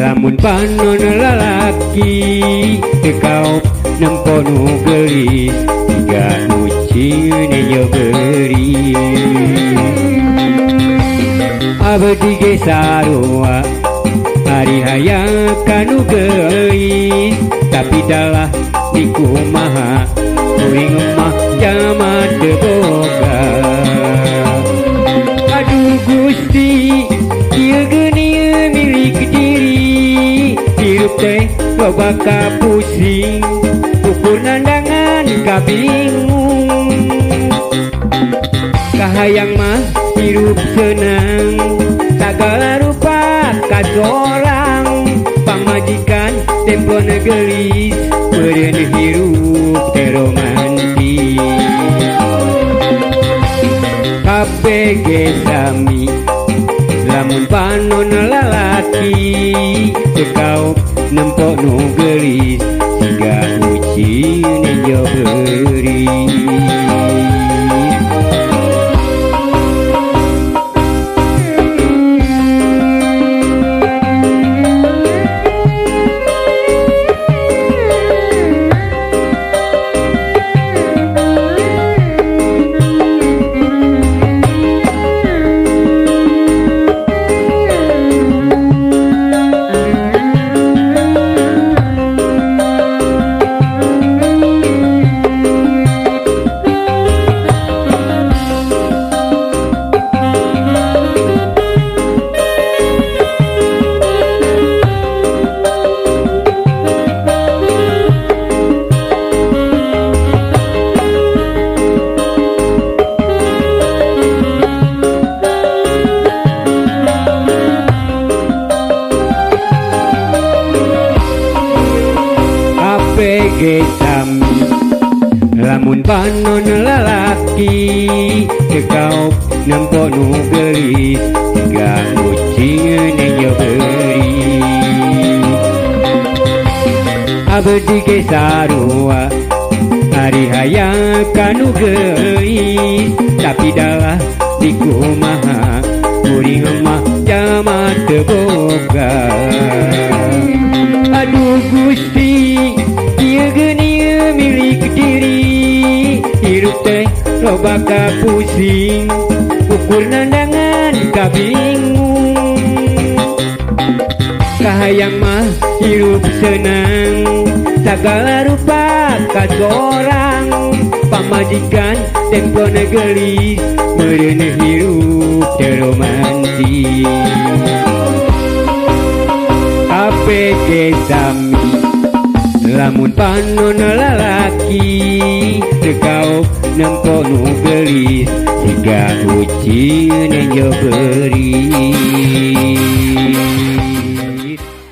lamun panon lalaki tekau nempo nu gelis tiga ucine yo beri abdi ge sarua hari hayang kanu gelis tapi dalah dikumaha kuring mah jaman teu boga aduh Gusti ieu geuning milik diri hirup teh loba ka pusing ukur nandangan ka bingung kahayang mah hirup senang sagala rupa kasorang pamajikan tempo gelis beureun hirup teh romantis kabeh ge sami lamun panon lalaki tekau nempo nu gelis siga ucine jo beri PG sami lamun panon lalaki tekau nempo nu gelis tiga ucine jo beri abdi ge sarua hari hayang kanu gelis tapi dalah dikumaha kuring mah jaman teu boga aduh Gusti ieu geuning milik diri hirup teh loba ka pusing ukur nandangan ka bingung kahayang mah hirup senang sagala rupa kasorang pamajikan tempo gelis beureun hirup teh romantis kabeh ge sami lamun panon lalaki tekau nempo nu gelis siga ucine jo beri